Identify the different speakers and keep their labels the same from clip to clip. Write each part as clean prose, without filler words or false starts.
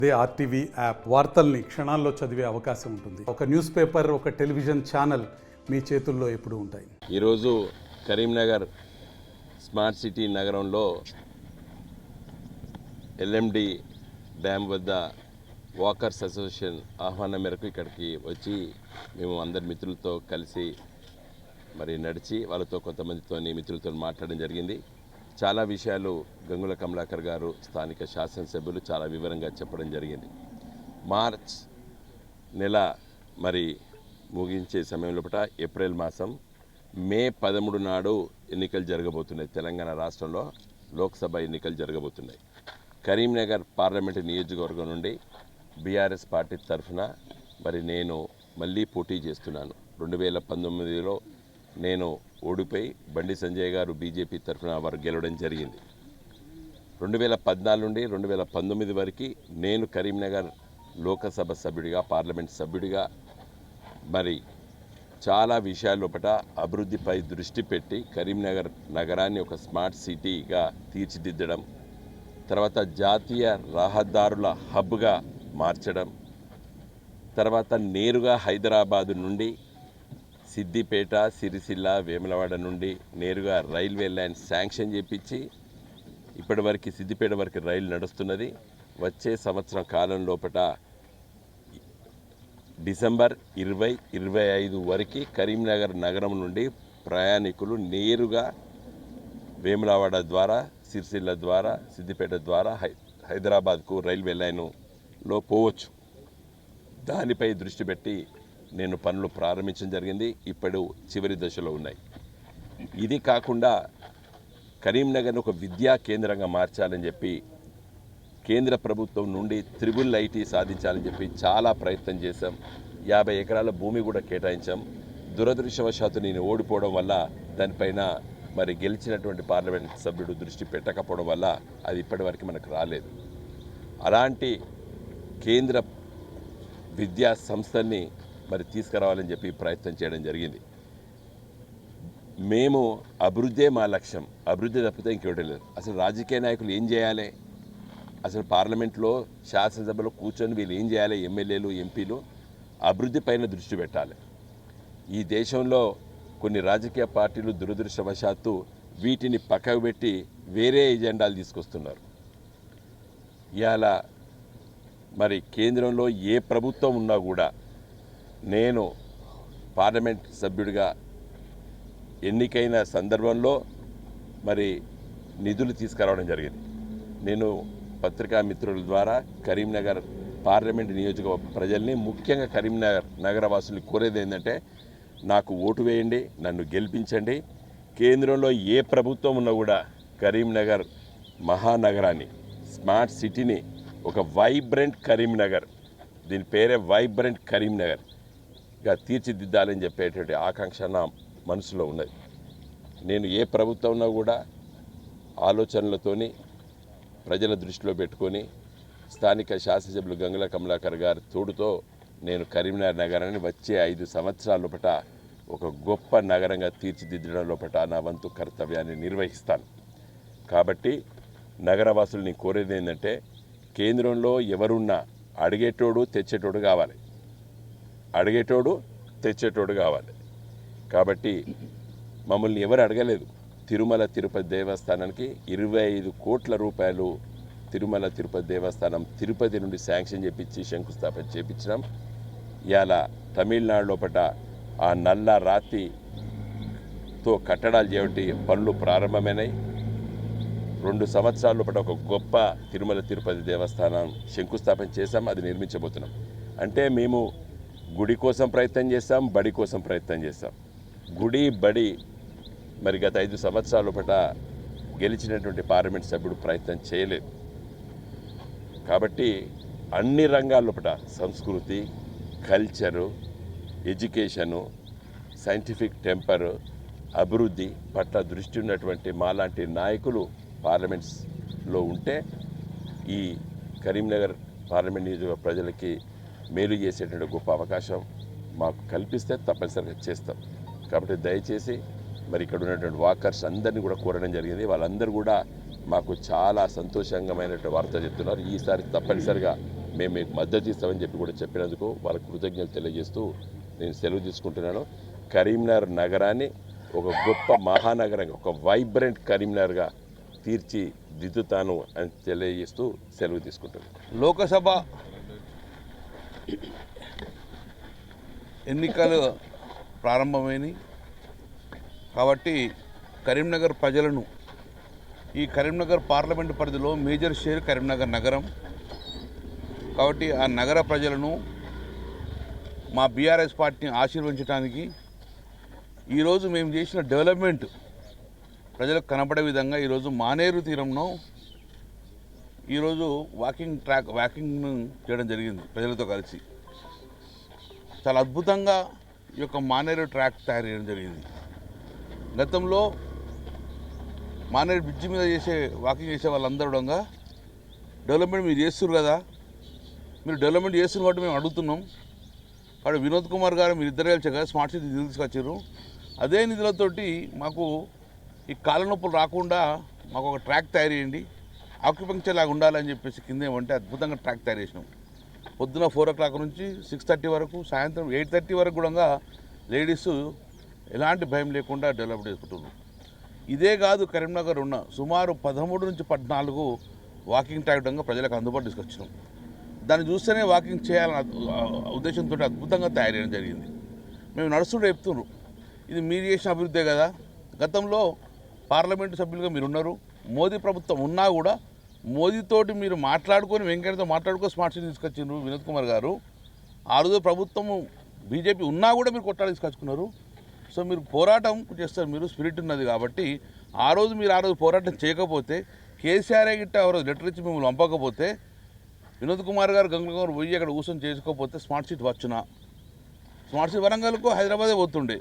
Speaker 1: అదే RTV app వార్తల్ని క్షణాల్లో చదివే అవకాశం ఉంటుంది. ఒక న్యూస్ పేపర్, ఒక టెలివిజన్ ఛానల్ మీ చేతుల్లో ఎప్పుడూ ఉంటాయి.
Speaker 2: ఈరోజు కరీంనగర్ స్మార్ట్ సిటీ నగరంలో ఎల్ఎండి డ్యామ్ వద్ద వాకర్స్ అసోసియేషన్ ఆహ్వానం మేరకు ఇక్కడికి వచ్చి మేము అందరి మిత్రులతో కలిసి నడిచి వాళ్ళతో కొంతమందితో మిత్రులతో మాట్లాడడం జరిగింది. చాలా విషయాలు గంగుల కమలాకర్ గారు స్థానిక శాసనసభ్యులు చాలా వివరంగా చెప్పడం జరిగింది. మార్చ్ నెల ముగించే సమయంలో ఏప్రిల్ మాసం మే 13 నాడు ఎన్నికలు జరగబోతున్నాయి. తెలంగాణ రాష్ట్రంలో లోక్సభ ఎన్నికలు జరగబోతున్నాయి. కరీంనగర్ పార్లమెంటు నియోజకవర్గం నుండి బీఆర్ఎస్ పార్టీ తరఫున నేను మళ్ళీ పోటీ చేస్తున్నాను. 2019లో నేను ఓడిపోయి బండి సంజయ్ గారు బీజేపీ తరఫున వారు గెలవడం జరిగింది. 2014 నుండి 2019 వరకు నేను కరీంనగర్ లోకసభ సభ్యుడిగా, పార్లమెంట్ సభ్యుడిగా చాలా విషయాల అభివృద్ధిపై దృష్టి పెట్టి కరీంనగర్ నగరాన్ని ఒక స్మార్ట్ సిటీగా తీర్చిదిద్దడం, తర్వాత జాతీయ రహదారుల హబ్గా మార్చడం, తర్వాత నేరుగా హైదరాబాదు నుండి సిద్దిపేట, సిరిసిల్ల, వేములవాడ నుండి నేరుగా రైల్వే లైన్ శాంక్షన్ చేపించి ఇప్పటివరకు సిద్దిపేట వరకు రైలు నడుస్తున్నది. వచ్చే సంవత్సరం కాలం లోపల డిసెంబర్ 2025 వరకు కరీంనగర్ నగరం నుండి ప్రయాణికులు నేరుగా వేములవాడ ద్వారా, సిరిసిల్ల ద్వారా, సిద్దిపేట ద్వారా హైదరాబాద్కు రైల్వే లైన్లో పోవచ్చు. దానిపై దృష్టి పెట్టి నేను పనులు ప్రారంభించడం జరిగింది. ఇప్పుడు చివరి దశలో ఉన్నాయి. ఇది కాకుండా కరీంనగర్ను ఒక విద్యా కేంద్రంగా మార్చాలని చెప్పి కేంద్ర ప్రభుత్వం నుండి IIIT సాధించాలని చెప్పి చాలా ప్రయత్నం చేశాం. 50 ఎకరాల భూమి కూడా కేటాయించాం. దురదృష్టవశాత్తు నేను ఓడిపోవడం వల్ల దానిపైన గెలిచినటువంటి పార్లమెంట్ సభ్యుడు దృష్టి పెట్టకపోవడం వల్ల అది ఇప్పటివరకు మనకు రాలేదు. అలాంటి కేంద్ర విద్యా సంస్థల్ని తీసుకురావాలని చెప్పి ప్రయత్నం చేయడం జరిగింది. మేము అభివృద్ధే మా లక్ష్యం. అభివృద్ధి తప్పితే ఇంకోటి లేదు. అసలు రాజకీయ నాయకులు ఏం చేయాలి? అసలు పార్లమెంట్లో, శాసనసభలో కూర్చొని వీళ్ళు ఏం చేయాలి? ఎమ్మెల్యేలు, ఎంపీలు అభివృద్ధి పైన దృష్టి పెట్టాలి. ఈ దేశంలో కొన్ని రాజకీయ పార్టీలు దురదృష్టవశాత్తు వీటిని పక్కకు పెట్టి వేరే ఎజెండాలు తీసుకొస్తున్నారు. ఇవాళ కేంద్రంలో ఏ ప్రభుత్వం ఉన్నా కూడా నేను పార్లమెంట్ సభ్యుడిగా ఎన్నికైన సందర్భంలో నిధులు తీసుకురావడం జరిగింది. నేను పత్రికా మిత్రుల ద్వారా కరీంనగర్ పార్లమెంట్ నియోజకవర్గ ప్రజల్ని, ముఖ్యంగా కరీంనగర్ నగరవాసుల్ని కోరేది ఏంటంటే, నాకు ఓటు వేయండి, నన్ను గెలిపించండి. కేంద్రంలో ఏ ప్రభుత్వం ఉన్నా కూడా కరీంనగర్ మహానగరాన్ని, స్మార్ట్ సిటీని ఒక వైబ్రెంట్ కరీంనగర్, దీని పేరే వైబ్రెంట్ కరీంనగర్గా తీర్చిదిద్దాలని చెప్పేటువంటి ఆకాంక్ష నా మనసులో ఉన్నది. నేను ఏ ప్రభుత్వం ఉన్నా కూడా ఆలోచనలతోని ప్రజల దృష్టిలో పెట్టుకొని స్థానిక శాసనసభ్యులు గంగుల కమలాకర్ గారి తోడుతో నేను కరీంనగర్ నగరాన్ని వచ్చే 5 సంవత్సరాల లోపల ఒక గొప్ప నగరంగా తీర్చిదిద్దడం లోపల నా వంతు కర్తవ్యాన్ని నిర్వహిస్తాను. కాబట్టి నగరవాసుల్ని కోరేది ఏంటంటే, కేంద్రంలో ఎవరున్నా అడిగేటోడు తెచ్చేటోడు కావాలి, అడిగేటోడు తెచ్చేటోడు కావాలి. కాబట్టి మమ్మల్ని ఎవరు అడగలేదు. తిరుమల తిరుపతి దేవస్థానానికి 25 కోట్ల రూపాయలు తిరుమల తిరుపతి దేవస్థానం తిరుపతి నుండి శాంక్షన్ చేపించి శంకుస్థాపన చేపించినాం. ఇవాళ తమిళనాడు లోపల ఆ నల్ల రాతితో కట్టడాలు చేయటి పనులు ప్రారంభమైనాయి. 2 సంవత్సరాల లోపల ఒక గొప్ప తిరుమల తిరుపతి దేవస్థానం శంకుస్థాపన చేశాం, అది నిర్మించబోతున్నాం. అంటే మేము గుడి కోసం ప్రయత్నం చేస్తాం, బడి కోసం ప్రయత్నం చేస్తాం. గుడి, బడి గత 5 సంవత్సరాల లోపల గెలిచినటువంటి పార్లమెంట్ సభ్యుడు ప్రయత్నం చేయలేదు. కాబట్టి అన్ని రంగాల లోపల సంస్కృతి, కల్చరు, ఎడ్యుకేషను, సైంటిఫిక్ టెంపరు, అభివృద్ధి పట్ల దృష్టి ఉన్నటువంటి మాలాంటి నాయకులు పార్లమెంట్స్లో ఉంటే ఈ కరీంనగర్ పార్లమెంట్ నియోజకవర్గ ప్రజలకి మేలు చేసేటువంటి గొప్ప అవకాశం మాకు కల్పిస్తే తప్పనిసరిగా చేస్తాం. కాబట్టి దయచేసి ఇక్కడ ఉన్నటువంటి వాకర్స్ అందరినీ కూడా కోరడం జరిగింది. వాళ్ళందరూ కూడా మాకు చాలా సంతోషంగమైనటువంటి వార్త చెప్తున్నారు. ఈసారి తప్పనిసరిగా మేము మీకు మద్దతు ఇస్తామని చెప్పి కూడా చెప్పినందుకు వాళ్ళకి కృతజ్ఞతలు తెలియజేస్తూ నేను సెలవు తీసుకుంటున్నాను. కరీంనగర్ నగరాన్ని ఒక గొప్ప మహానగరంగా, ఒక వైబ్రెంట్ కరీంనగర్గా తీర్చిదిద్దుతాను అని తెలియజేస్తూ సెలవు తీసుకుంటున్నాను.
Speaker 3: లోకసభ ఎన్నికలు ప్రారంభమైనవి కాబట్టి కరీంనగర్ ప్రజలను, ఈ కరీంనగర్ పార్లమెంటు పరిధిలో మేజర్ షేర్ కరీంనగర్ నగరం కాబట్టి ఆ నగర ప్రజలను మా బీఆర్ఎస్ పార్టీని ఆశీర్వదించడానికి ఈరోజు మేము చేసిన డెవలప్మెంట్ ప్రజలకు కనపడే విధంగా ఈరోజు మానేరు తీరంలో ఈరోజు వాకింగ్ చేయడం జరిగింది ప్రజలతో కలిసి. చాలా అద్భుతంగా ఈ యొక్క మానేరు ట్రాక్ తయారు చేయడం జరిగింది. గతంలో మానేరు బ్రిడ్జి మీద వాకింగ్ చేసే వాళ్ళందరూ డెవలప్మెంట్ మీరు చేస్తున్నారు కదా, మీరు డెవలప్మెంట్ చేస్తున్నారు కాబట్టి మేము అడుగుతున్నాం. కాబట్టి వినోద్ కుమార్ గారు మీరు ఇద్దరు కలిసి కదా స్మార్ట్ సిటీ నిధులు తీసుకొచ్చారు. అదే నిధులతోటి మాకు ఈ కాళ్ళ నొప్పులు రాకుండా మాకు ఒక ట్రాక్ తయారు చేయండి, ఆక్యుపంక్చర్ లాగా ఉండాలని చెప్పేసి కింద ఏమంటే అద్భుతంగా ట్రాక్ తయారు చేసినాం. పొద్దున 4 o'clock నుంచి 6:30 వరకు, సాయంత్రం 8:30 వరకు కూడా లేడీస్ ఎలాంటి భయం లేకుండా డెవలప్ చేసుకుంటున్నారు. ఇదే కాదు, కరీంనగర్ ఉన్న సుమారు 13 నుంచి 14 వాకింగ్ ట్రాక్ ప్రజలకు అందుబాటు తీసుకొచ్చినాం. దాన్ని చూస్తేనే వాకింగ్ చేయాలన్న ఉద్దేశంతో అద్భుతంగా తయారు చేయడం జరిగింది. మేము నడుస్తుంటే చెప్తున్నారు, ఇది మీరు చేసిన అభివృద్ధే కదా. గతంలో పార్లమెంటు సభ్యులుగా మీరు ఉన్నారు, మోదీ ప్రభుత్వం ఉన్నా కూడా మోదీతోటి మీరు మాట్లాడుకొని, వెంకయ్యతో మాట్లాడుకొని స్మార్ట్ సిటీ తీసుకొచ్చిండ్రు వినోద్ కుమార్ గారు. ఆ రోజు ప్రభుత్వము బీజేపీ ఉన్నా కూడా మీరు కొట్టాలి తీసుకొచ్చుకున్నారు. సో మీరు పోరాటం చేస్తారు, మీరు స్పిరిట్ ఉన్నది కాబట్టి. ఆ రోజు పోరాటం చేయకపోతే, కేసీఆర్ గిట్ట ఎవరో లెటర్ ఇచ్చి మిమ్మల్ని పంపకపోతే, వినోద్ కుమార్ గారు గంగలగారు పోయి అక్కడ కూర్చొని చేసుకోకపోతే స్మార్ట్ సిటీ వచ్చునా? స్మార్ట్ సిటీ వరంగల్కు హైదరాబాదే పోతుండే.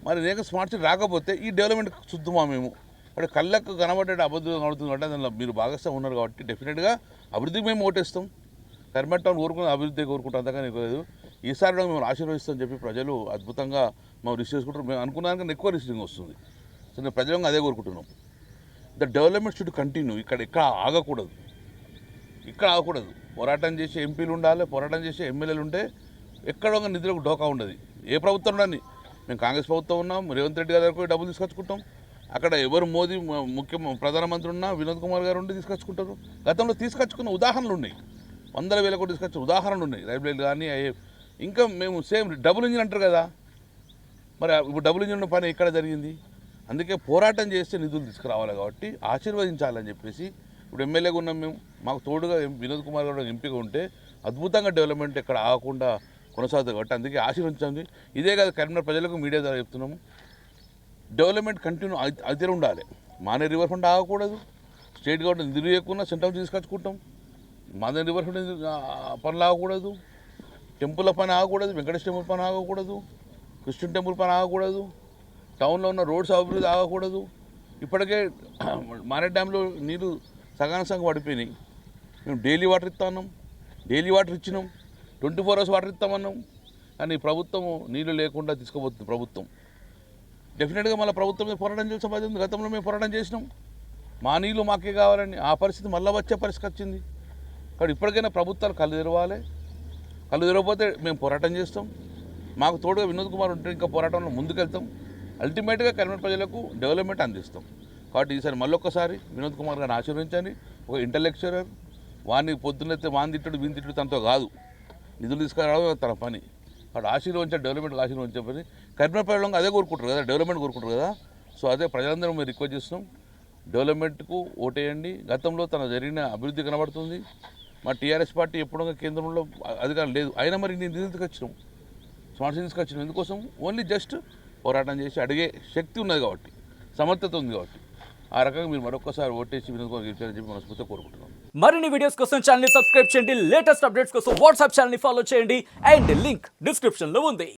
Speaker 3: మరి నేను స్మార్ట్ సిటీ రాకపోతే ఈ డెవలప్మెంట్ చూద్దామా మేము? అక్కడ కళ్ళకు కనబడే అభివృద్ధి కనబడుతుంది కాబట్టి దానిలో మీరు భాగస్వామి ఉన్నారు కాబట్టి డెఫినెట్గా అభివృద్ధికి మేము ఓటేస్తాం. కరీంనగర్ టౌన్ కోరుకున్న అభివృద్ధి కోరుకుంటాం, అంతగా లేదు. ఈసారి మేము ఆశీర్వదిస్తామని చెప్పి ప్రజలు అద్భుతంగా మేము రిసీవ్ చేసుకుంటారు. మేము అనుకున్నాక ఎక్కువ రిసీవింగ్ వస్తుంది. సో నేను ప్రజలంగా అదే కోరుకుంటున్నాం. The development should continue. ఇక్కడ ఆగకూడదు. పోరాటం చేసే ఎంపీలు ఉండాలి, పోరాటం చేసే ఎమ్మెల్యేలు ఉంటే ఎక్కడ నిధులకు డోకా ఉండదు. ఏ ప్రభుత్వం ఉండని, మేము కాంగ్రెస్ ప్రభుత్వం ఉన్నాం, రేవంత్ రెడ్డి గారి దగ్గర డబ్బులు తీసుకొచ్చుకుంటాం. అక్కడ ఎవరు మోదీ ప్రధానమంత్రి ఉన్నా వినోద్ కుమార్ గారు ఉండి తీసుకొచ్చుకుంటారు. గతంలో తీసుకొచ్చుకున్న ఉదాహరణలు ఉన్నాయి, 100,000 కోట్లు తీసుకొచ్చిన ఉదాహరణలు ఉన్నాయి. రైల్వేలు కానీ ఇంకా మేము సేమ్ డబుల్ ఇంజిన్ అంటారు కదా, మరి ఇప్పుడు డబుల్ ఇంజిన్ పని ఎక్కడ జరిగింది? అందుకే పోరాటం చేస్తే నిధులు తీసుకురావాలి కాబట్టి ఆశీర్వదించాలని చెప్పేసి ఇప్పుడు ఎమ్మెల్యేగా ఉన్నాం మేము. మాకు తోడుగా వినోద్ కుమార్ గారు ఎంపీగా ఉంటే అద్భుతంగా డెవలప్మెంట్ ఎక్కడ ఆగకుండా కొనసాగుతుంది కాబట్టి అందుకే ఆశీర్వదించండి. ఇదే కాదు, కరీంనగర్ ప్రజలకు మీడియా ద్వారా చెప్తున్నాము, డెవలప్మెంట్ కంటిన్యూ అయితే ఉండాలి. మానే రివర్ ఫ్రంట్ ఆగకూడదు. స్టేట్ గవర్నమెంట్ నిధులు లేకుండా సెంట్రల్ తీసుకొచ్చుకుంటాం. మానే రివర్ ఫ్రంట్ పనులు ఆగకూడదు, టెంపుల్ పని ఆగకూడదు, వెంకటేశ్వర టెంపుల్ పని ఆగకూడదు, క్రిస్టియన్ టెంపుల్ పని ఆగకూడదు, టౌన్లో ఉన్న రోడ్స్ అభివృద్ధి ఆగకూడదు. ఇప్పటికే మానే డ్యాంలో నీళ్ళు సగం పడిపోయినాయి. మేము డైలీ వాటర్ ఇస్తున్నాం, డైలీ వాటర్ ఇచ్చినాం, 24 hours వాటర్ ఇస్తామన్నాం. కానీ ప్రభుత్వం నీళ్ళు లేకుండా తీసుకుపోతుంది ప్రభుత్వం. డెఫినెట్గా మళ్ళీ ప్రభుత్వం మీద పోరాటం చేసిన బాధ్యత ఉంది. గతంలో మేము పోరాటం చేసినాం, మా నీళ్ళు మాకే కావాలని. ఆ పరిస్థితి మళ్ళీ వచ్చే పరిస్థితి వచ్చింది. కాబట్టి ఇప్పటికైనా ప్రభుత్వాలు కళ్ళు తెరవాలి. కళ్ళు తెరవకపోతే మేము పోరాటం చేస్తాం. మాకు తోడుగా వినోద్ కుమార్ ఉంటే ఇంకా పోరాటంలో ముందుకెళ్తాం. అల్టిమేట్గా కరీంనగర్ ప్రజలకు డెవలప్మెంట్ అందిస్తాం. కాబట్టి ఈసారి మళ్ళొక్కసారి వినోద్ కుమార్ గారిని ఆశీర్వదించండి. ఒక ఇంటలెక్చురర్, వాడిని పొద్దున్నైతే వాని తిట్టుడు వీని తిట్టుడు తనతో కాదు, నిధులు తీసుకురావడం తన పని. వాడు ఆశీర్వదించాలి, డెవలప్మెంట్ ఆశీర్వదించే పని. కరీంనగర్ ప్రజలు అదే కోరుకుంటారు కదా, డెవలప్మెంట్ కోరుకుంటారు కదా. సో అదే ప్రజలందరూ మేము రిక్వెస్ట్ చేస్తున్నాం, డెవలప్మెంట్కు ఓటేయండి. గతంలో తన జరిగిన అభివృద్ధి కనబడుతుంది. మా టీఆర్ఎస్ పార్టీ ఎప్పుడో కేంద్రంలో అధికారం లేదు, అయినా మరి నేను నిధులు తీసుకొచ్చినాం, స్మార్ట్ సిటీ తీసుకొచ్చినాం. ఎందుకోసం? ఓన్లీ జస్ట్ పోరాటం చేసి అడిగే శక్తి ఉన్నది కాబట్టి, సమర్థత ఉంది కాబట్టి. ఆ రకంగా మీరు మరొకసారి ఓటేసి వినోద్ కుమార్ గెలిచారని చెప్పి మనస్ఫూర్తిగా కోరుకుంటున్నాం.
Speaker 4: మరిన్ని వీడియోస్ కోసం ఛానల్ ని సబ్స్క్రైబ్ చేయండి, లేటెస్ట్ అప్డేట్స్ కోసం వాట్సాప్ ఛానల్ ని ఫాలో చేయండి అండ్ లింక్ డిస్క్రిప్షన్ లో ఉంది.